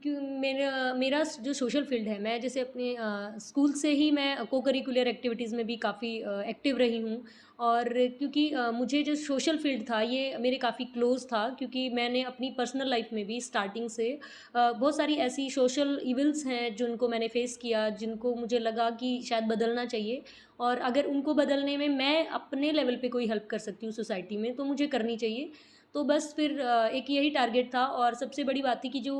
क्यों मेरा मेरा जो सोशल फ़ील्ड है, मैं जैसे अपने स्कूल से ही मैं को-करिकुलर एक्टिविटीज़ में भी काफ़ी एक्टिव रही हूँ और क्योंकि मुझे जो सोशल फ़ील्ड था, ये मेरे काफ़ी क्लोज़ था क्योंकि मैंने अपनी पर्सनल लाइफ़ में भी स्टार्टिंग से बहुत सारी ऐसी सोशल इविल्स हैं, जिनको मैंने फ़ेस किया, जिनको मुझे लगा कि शायद बदलना चाहिए और अगर उनको बदलने में मैं अपने लेवल पे कोई हेल्प कर सकती हूँ सोसाइटी में, तो मुझे करनी चाहिए। तो बस फिर एक यही टारगेट था और सबसे बड़ी बात थी कि जो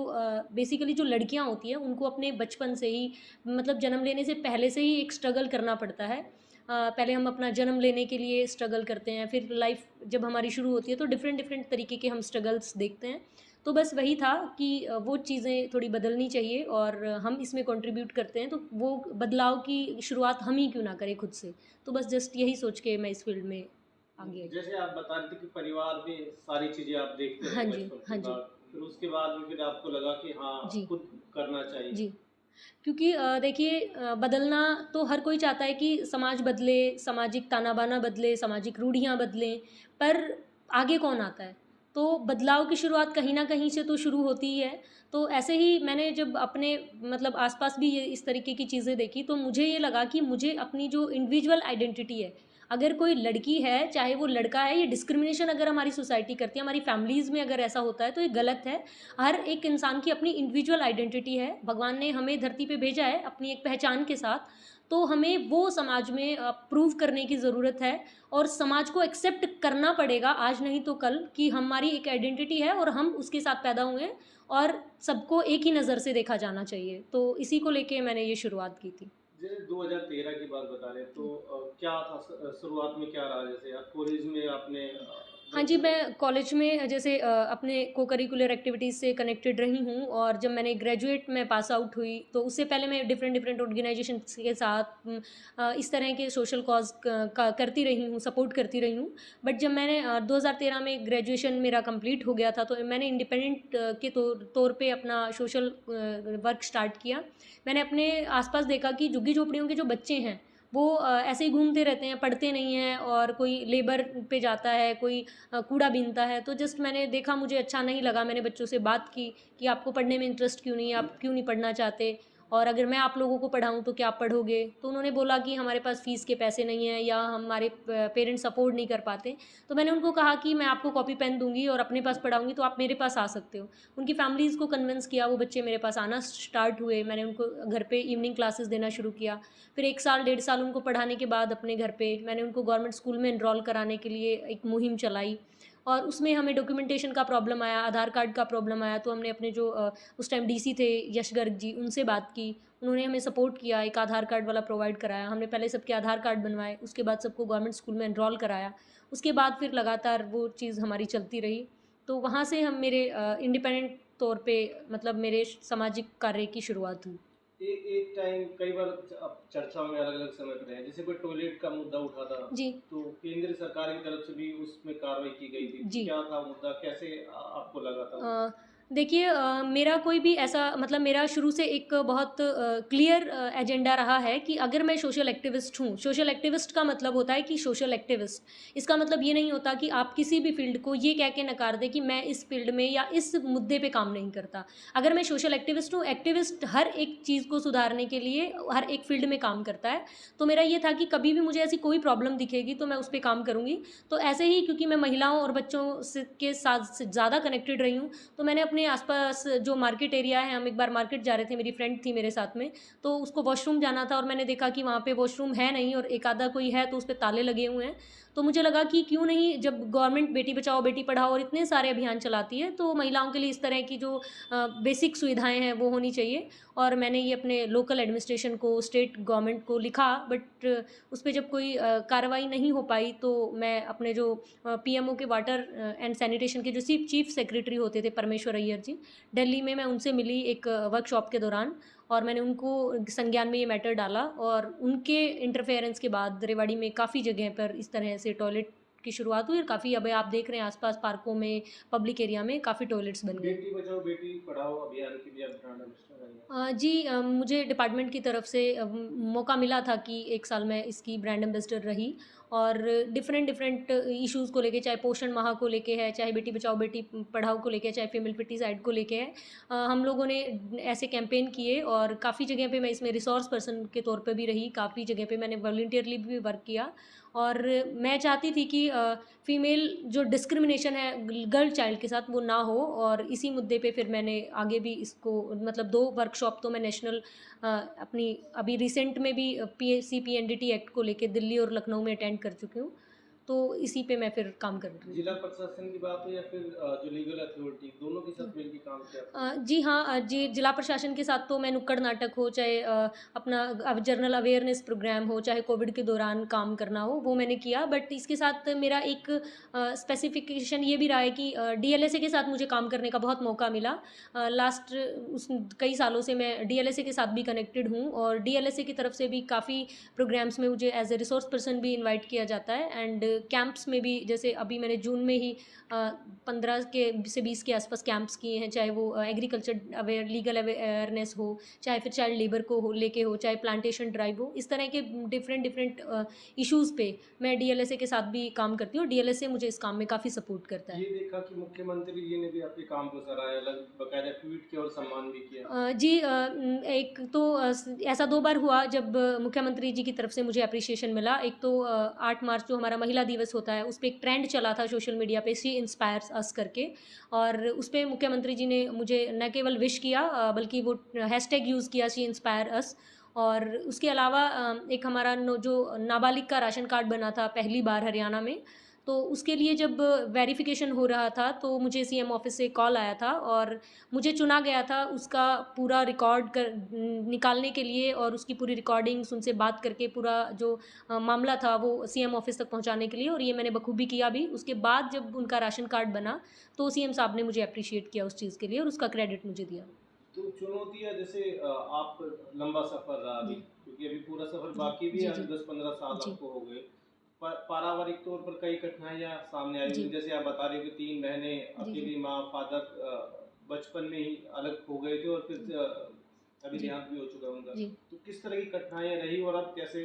बेसिकली जो लड़कियाँ होती हैं उनको अपने बचपन से ही मतलब जन्म लेने से पहले से ही एक स्ट्रगल करना पड़ता है। पहले हम अपना जन्म लेने के लिए स्ट्रगल करते हैं, फिर लाइफ जब हमारी शुरू होती है तो डिफरेंट डिफरेंट तरीके के हम स्ट्रगल्स देखते हैं। तो बस वही था कि वो चीज़ें थोड़ी बदलनी चाहिए और हम इसमें कंट्रीब्यूट करते हैं तो वो बदलाव की शुरुआत हम ही क्यों ना करें खुद से। तो बस जस्ट यही सोच के मैं इस फील्ड में आ गई। जैसे आप बता रहे थे कि परिवार में सारी चीज़ें आप देखते हाँ रहे जी, बचपन के हाँ जी। बाद, फिर उसके बाद में फिर आपको लगा कि हाँ, जी, खुद करना चाहिए। जी। क्योंकि देखिए बदलना तो हर कोई चाहता है कि समाज बदले, सामाजिक ताना-बाना बदले, सामाजिक रूढ़ियाँ बदलें, पर आगे कौन आता है? तो बदलाव की शुरुआत कहीं न कहीं से तो शुरू होती ही है। तो ऐसे ही मैंने जब अपने मतलब आस-पास भी ये इस तरीके की चीज़ें देखी, तो मुझे ये लगा कि मुझे अपनी जो इंडिविजुअल आइडेंटिटी है, अगर कोई लड़की है, चाहे वो लड़का है, ये डिस्क्रिमिनेशन अगर हमारी सोसाइटी करती है, हमारी फैमिलीज़ में अगर ऐसा होता है, तो ये गलत है। हर एक इंसान की अपनी इंडिविजुअल आइडेंटिटी है। भगवान ने हमें धरती पे भेजा है अपनी एक पहचान के साथ, तो हमें वो समाज में प्रूव करने की ज़रूरत है और समाज को एक्सेप्ट करना पड़ेगा आज नहीं तो कल कि हमारी एक आइडेंटिटी है और हम उसके साथ पैदा हुए हैं और सबको एक ही नज़र से देखा जाना चाहिए। तो इसी को लेके मैंने ये शुरुआत की थी। जैसे 2013 की बात बता रहे हैं, तो जी। क्या था शुरुआत में क्या रहा? जैसे आप कॉलेज में आपने हाँ जी, बचपन मैं कॉलेज में जैसे अपने को-करिकुलर एक्टिविटीज़ से कनेक्टेड रही हूँ और जब मैंने ग्रेजुएट में पास आउट हुई, तो उससे पहले मैं डिफरेंट डिफरेंट ऑर्गेनाइज़ेशंस के साथ इस तरह के सोशल कॉज़ क का करती रही हूँ, सपोर्ट करती रही हूँ। बट जब मैंने 2013 में ग्रेजुएशन मेरा कंप्लीट हो गया था, तो मैंने इंडिपेंडेंट के तौर पे अपना सोशल वर्क स्टार्ट किया। मैंने अपने आस-पास देखा कि झुग्गी-झोपड़ियों के जो बच्चे हैं, वो ऐसे ही घूमते रहते हैं, पढ़ते नहीं हैं और कोई लेबर पे जाता है, कोई कूड़ा बीनता है, तो जस्ट मैंने देखा मुझे अच्छा नहीं लगा, मैंने बच्चों से बात की कि आपको पढ़ने में इंटरेस्ट क्यों नहीं है, आप क्यों नहीं पढ़ना चाहते? और अगर मैं आप लोगों को पढ़ाऊँ तो क्या आप पढ़ोगे? तो उन्होंने बोला कि हमारे पास फ़ीस के पैसे नहीं हैं या हमारे प पेरेंट्स अफ़ोर्ड नहीं कर पाते। तो मैंने उनको कहा कि मैं आपको कॉपी पेन दूँगी और अपने पास पढ़ाऊँगी तो आप मेरे पास आ सकते हो। उनकी फैमिलीज़ को कन्विंस किया, वो बच्चे मेरे पास आना स्टार्ट हुए, मैंने उनको घर पे इवनिंग क्लासेस देना शुरू किया। फिर 1 साल, डेढ़ साल उनको पढ़ाने के बाद अपने घर पे मैंने उनको गवर्नमेंट स्कूल में एनरोल कराने के लिए एक मुहिम चलाई और उसमें हमें डॉक्यूमेंटेशन का प्रॉब्लम आया, आधार कार्ड का प्रॉब्लम आया, तो हमने अपने जो उस टाइम डीसी थे यश गर्ग जी, उनसे बात की। उन्होंने हमें सपोर्ट किया, एक आधार कार्ड वाला प्रोवाइड कराया। हमने पहले सबके आधार कार्ड बनवाए, उसके बाद सबको गवर्नमेंट स्कूल में एनरोल कराया। उसके बाद फिर लगातार वो चीज़ हमारी चलती रही। तो वहाँ से हम मेरे इंडिपेंडेंट तौर पे मतलब मेरे सामाजिक कार्य की शुरुआत हुई। एक टाइम कई बार अब चर्चाओं में अलग-अलग समय पे रहे हैं, जैसे कोई टॉयलेट का मुद्दा उठा था, जी। तो केंद्र सरकार की तरफ से भी उसमें कार्रवाई की गई थी। तो जी। क्या था मुद्दा? कैसे आपको लगा था वो? अ, देखिए मेरा कोई भी ऐसा मतलब मेरा शुरू से एक बहुत क्लियर एजेंडा रहा है कि अगर मैं सोशल एक्टिविस्ट हूँ, सोशल एक्टिविस्ट का मतलब होता है कि सोशल एक्टिविस्ट। इसका मतलब ये नहीं होता कि आप किसी भी फ़ील्ड को ये कह के नकार दें कि मैं इस फ़ील्ड में या इस मुद्दे पे काम नहीं करता। अगर मैं सोशल एक्टिविस्ट हूँ, एक्टिविस्ट हर एक चीज़ को सुधारने के लिए हर एक फ़ील्ड में काम करता है। तो मेरा ये था कि कभी भी मुझे ऐसी कोई प्रॉब्लम दिखेगी तो मैं उस पे काम करूँगी। तो ऐसे ही क्योंकि मैं महिलाओं और बच्चों से के साथ से ज़्यादा कनेक्टेड रही हूँ, तो मैंने अपने आस-पास जो मार्केट एरिया है, हम एक बार मार्केट जा रहे थे, मेरी फ्रेंड थी मेरे साथ में, तो उसको वॉशरूम जाना था और मैंने देखा कि वहाँ पे वॉशरूम है नहीं और एक आधा कोई है तो उसपे ताले लगे हुए हैं। तो मुझे लगा कि क्यों नहीं जब गवर्नमेंट बेटी बचाओ, बेटी पढ़ाओ और इतने सारे अभियान चलाती है, तो महिलाओं के लिए इस तरह की जो बेसिक सुविधाएँ हैं, वो होनी चाहिए। और मैंने ये अपने लोकल एडमिनिस्ट्रेशन को, स्टेट गवर्नमेंट को लिखा बट उस पे जब कोई कार्रवाई नहीं हो पाई, तो मैं अपने जो पीएमओ के वाटर एंड सैनिटेशन के जो चीफ सेक्रेटरी होते थे परमेश्वर अय्यर जी, दिल्ली में मैं उनसे मिली एक वर्कशॉप के दौरान और मैंने उनको संज्ञान में ये मैटर डाला और उनके इंटरफेरेंस के बाद रेवाड़ी में काफ़ी जगह पर इस तरह से टॉयलेट की शुरुआत हुई और काफ़ी अब आप देख रहे हैं आस-पास पार्कों में, पब्लिक एरिया में काफ़ी टॉयलेट्स बन गए हैं। बेटी बचाओ बेटी पढ़ाओ अभियान की भी आप ब्रांड एम्बेसडर रही हैं। जी मुझे डिपार्टमेंट की तरफ से मौका मिला था कि 1 साल मैं इसकी ब्रांड एम्बेसडर रही और डिफरेंट डिफरेंट इश्यूज़ को लेके, चाहे पोषण माह को लेके है, चाहे बेटी बचाओ बेटी पढ़ाओ को लेके है, चाहे फीमेल फीटिसाइड को लेके है। हम लोगों ने ऐसे कैंपेन किए और काफ़ी जगह पे मैं इसमें रिसोर्स पर्सन के तौर पे भी रही, काफ़ी जगह पे मैंने वॉलंटियरली भी वर्क किया। और मैं चाहती थी कि फीमेल जो डिस्क्रिमिनेशन है गर्ल चाइल्ड के साथ वो ना हो, और इसी मुद्दे पे फिर मैंने आगे भी इसको मतलब 2 वर्कशॉप तो मैं नेशनल अपनी अभी रिसेंट में भी पीएससी पीएनडीटी एक्ट को लेके दिल्ली और लखनऊ में अटेंड कर चुकी हूँ। तो इसी पे मैं फिर काम कर रही जिला हूँ। प्रशासन की बात हो या फिर जो लीगल अथॉरिटी, दोनों के साथ मिलके काम किया आपने? जी हाँ, जी जिला प्रशासन के साथ तो मैं नुक्कड़ नाटक हो, चाहे अपना अब जनरल अवेयरनेस प्रोग्राम हो, चाहे कोविड के दौरान काम करना हो, वो मैंने किया। बट इसके साथ मेरा एक स्पेसिफिकेशन ये भी रहा है कि डीएलएसए के साथ मुझे काम करने का बहुत मौका मिला। लास्ट उस कई सालों से मैं डीएलएसए के साथ भी कनेक्टेड हूँ, और डीएलएसए की तरफ से भी काफ़ी प्रोग्राम्स में मुझे एज ए रिसोर्स पर्सन भी इनवाइट किया जाता है, एंड कैंप्स में भी, जैसे अभी मैंने जून में ही 15 के से 20 के आसपास कैंप्स किए हैं, चाहे वो एग्रीकल्चर अवेयर लीगल अवेयरनेस हो, चाहे फिर चाइल्ड लेबर को हो लेके हो, चाहे प्लांटेशन ड्राइव हो, इस तरह के डिफरेंट डिफरेंट इश्यूज़ पे मैं डीएलएसए के साथ भी काम करती हूँ, और डीएलएसए मुझे इस काम में काफ़ी सपोर्ट करता है। ये देखा कि मुख्यमंत्री जी ने भी आपके काम को सराहा, बकायदा ट्वीट किया और सम्मान भी किया। जी, एक तो ऐसा 2 बार हुआ जब मुख्यमंत्री जी की तरफ से मुझे एप्रिसिएशन मिला। एक तो 8 मार्च जो हमारा महिला दिवस होता है, उस पे एक ट्रेंड चला था सोशल मीडिया पे, शी इंस्पायर्स अस करके, और उस पे मुख्यमंत्री जी ने मुझे न केवल विश किया, बल्कि वो हैशटैग यूज़ किया, शी इंस्पायर अस। और उसके अलावा एक हमारा नो जो नाबालिग का राशन कार्ड बना था पहली बार हरियाणा में, तो उसके लिए जब वेरिफ़िकेशन हो रहा था, तो मुझे सीएम ऑफ़िस से कॉल आया था, और मुझे चुना गया था उसका पूरा रिकॉर्ड निकालने के लिए, और उसकी पूरी रिकॉर्डिंग्स उनसे बात करके पूरा जो मामला था वो सीएम ऑफ़िस तक पहुँचाने के लिए, और ये मैंने बखूबी किया भी। उसके बाद जब उनका राशन कार्ड बना, तो सीएम साहब ने मुझे एप्रिशिएट किया उस चीज़ के लिए, और उसका क्रेडिट मुझे दिया। तो चुनौतियाँ जैसे आप लंबा सफ़र रहा अभी, जी, क्योंकि अभी पूरा सफ़र जी, बाकी भी जी, है, जी, 10-15 साल जी, आपको हो गए। पारिवारिक तौर पर कई कठिनाइयाँ सामने आई जी, होंगी, जैसे आप बता रहे हो कि 3 बहनें, जी, जी, अकेली माँ, फादर बचपन में ही अलग हो गए थे और फिर अभी जी, देहांत भी हो चुका है उनका। जी। तो किस तरह की कठिनाइयाँ रही और आप कैसे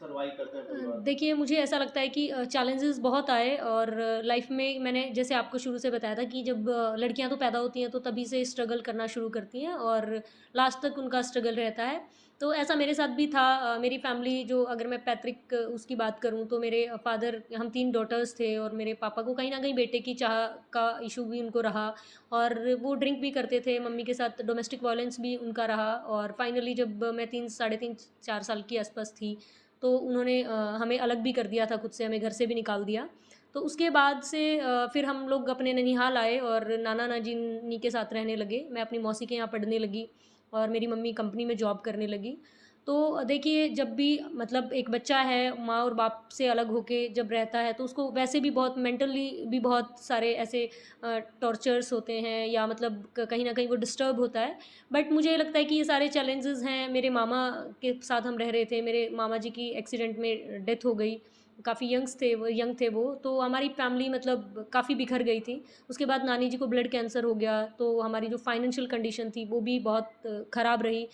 सर्वाइव करते हैं परिवार में? देखिए, मुझे ऐसा लगता है कि चैलेंजेस बहुत आए, और लाइफ में मैंने जैसे आपको शुरू से बताया था कि जब लड़कियां तो पैदा होती हैं तो तभी से स्ट्रगल करना शुरू करती हैं, और लास्ट तक उनका स्ट्रगल रहता है। तो ऐसा मेरे साथ भी था। मेरी फैमिली जो, अगर मैं पैतृक उसकी बात करूं, तो मेरे फादर, हम 3 डॉटर्स थे, और मेरे पापा को कहीं न कहीं बेटे की चाह का इश्यू भी उनको रहा, और वो ड्रिंक भी करते थे, मम्मी के साथ डोमेस्टिक वायलेंस भी उनका रहा, और फाइनली जब मैं 3 साढ़े 3 4 साल की आसपास थी, तो उन्होंने हमें अलग भी कर दिया था खुद से, हमें घर से भी निकाल दिया। तो उसके बाद से फिर हम लोग अपने ननिहाल आए, और नाना-नानी के साथ रहने लगे। मैं अपनी मौसी के यहाँ पढ़ने लगी, और मेरी मम्मी कंपनी में जॉब करने लगी। तो देखिए, जब भी मतलब एक बच्चा है, माँ और बाप से अलग होके जब रहता है, तो उसको वैसे भी बहुत मेंटली भी बहुत सारे ऐसे टॉर्चर्स होते हैं, या मतलब कहीं न कहीं वो डिस्टर्ब होता है। बट मुझे ये लगता है कि ये सारे चैलेंजेस हैं। मेरे मामा के साथ हम रह रहे थे, मेरे मामा जी की एक्सीडेंट में डेथ हो गई, काफ़ी यंग थे वो, तो हमारी फैमिली मतलब काफ़ी बिखर गई थी। उसके बाद नानी जी को ब्लड कैंसर हो गया, तो हमारी जो फाइनेंशियल कंडीशन थी वो भी बहुत ख़राब रही।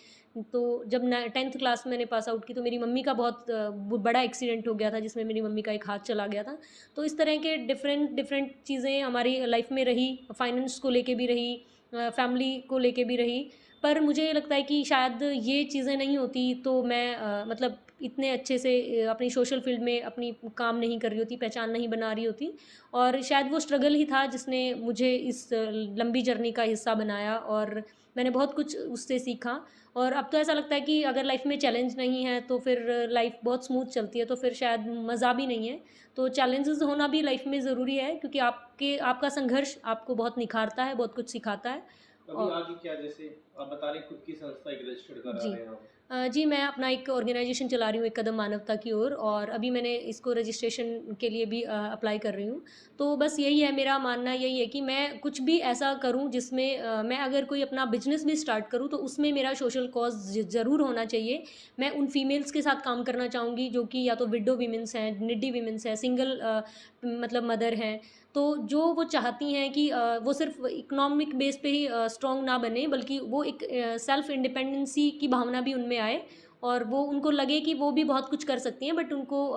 तो जब न 10th क्लास में मैंने पास आउट की, तो मेरी मम्मी का बहुत बड़ा एक्सीडेंट हो गया था, जिसमें मेरी मम्मी का एक हाथ चला गया था। तो इस तरह के डिफरेंट डिफरेंट चीज़ें हमारी लाइफ में रही, फाइनेंस को लेके भी रही, फैमिली को लेके भी रही। पर मुझे ये लगता है कि शायद ये चीज़ें नहीं होती तो मैं मतलब इतने अच्छे से अपनी सोशल फील्ड में अपनी काम नहीं कर रही होती, पहचान नहीं बना रही होती, और शायद वो स्ट्रगल ही था जिसने मुझे इस लंबी जर्नी का हिस्सा बनाया, और मैंने बहुत कुछ उससे सीखा। और अब तो ऐसा लगता है कि अगर लाइफ में चैलेंज नहीं है तो फिर लाइफ बहुत स्मूथ चलती है, तो फिर शायद मज़ा भी नहीं है। तो चैलेंजेस होना भी लाइफ में ज़रूरी है, क्योंकि आपका संघर्ष आपको बहुत निखारता है, बहुत कुछ सिखाता है। अभी और आगे क्या, जैसे आप बता रहे हैं खुद की संस्था एक रजिस्टर्ड करा जी। रहे हैं आप। जी, मैं अपना एक ऑर्गेनाइज़ेशन चला रही हूँ, एक कदम मानवता की ओर, और अभी मैंने इसको रजिस्ट्रेशन के लिए भी अप्लाई कर रही हूँ। तो बस यही है, मेरा मानना यही है कि मैं कुछ भी ऐसा करूँ जिसमें मैं अगर कोई अपना बिज़नेस भी स्टार्ट करूँ, तो उसमें मेरा सोशल कॉज़ ज़रूर होना चाहिए। मैं उन फीमेल्स के साथ काम करना चाहूँगी जो कि या तो विडो वुमेन्स हैं, निडी वुमेन्स हैं, सिंगल मतलब मदर हैं। तो जो वो चाहती हैं कि वो सिर्फ़ इकोनॉमिक बेस पे ही स्ट्रॉन्ग ना बने, बल्कि वो एक सेल्फ़ इंडिपेंडेंसी की भावना भी उनमें आए, और वो उनको लगे कि वो भी बहुत कुछ कर सकती हैं, बट उनको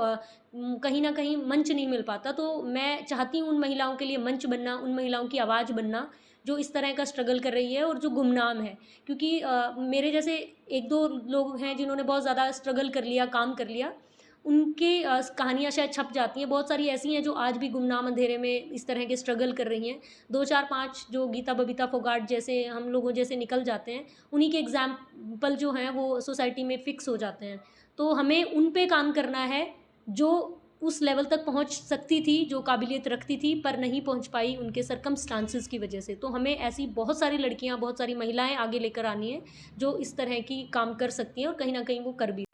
कहीं न कहीं मंच नहीं मिल पाता। तो मैं चाहती हूँ उन महिलाओं के लिए मंच बनना, उन महिलाओं की आवाज़ बनना, जो इस तरह का स्ट्रगल कर रही है और जो गुमनाम है। क्योंकि मेरे जैसे 1-2 लोग हैं जिन्होंने बहुत ज़्यादा स्ट्रगल कर लिया, काम कर लिया, उनकी कहानियाँ शायद छप जाती हैं। बहुत सारी ऐसी हैं जो आज भी गुमनाम अंधेरे में इस तरह के स्ट्रगल कर रही हैं। 2, 4, 5 जो गीता बबीता फोगाट जैसे हम लोगों जैसे निकल जाते हैं, उन्हीं के एग्ज़ाम्पल जो हैं वो सोसाइटी में फ़िक्स हो जाते हैं। तो हमें उन पे काम करना है, जो उस लेवल तक पहुँच सकती थी, जो काबिलियत रखती थी, पर नहीं पहुँच पाई उनके सर्कमस्टांसेस की वजह से। तो हमें ऐसी बहुत सारी लड़कियाँ, बहुत सारी महिलाएँ आगे लेकर आनी हैं, जो इस तरह की काम कर सकती हैं और कहीं न कहीं वो कर भी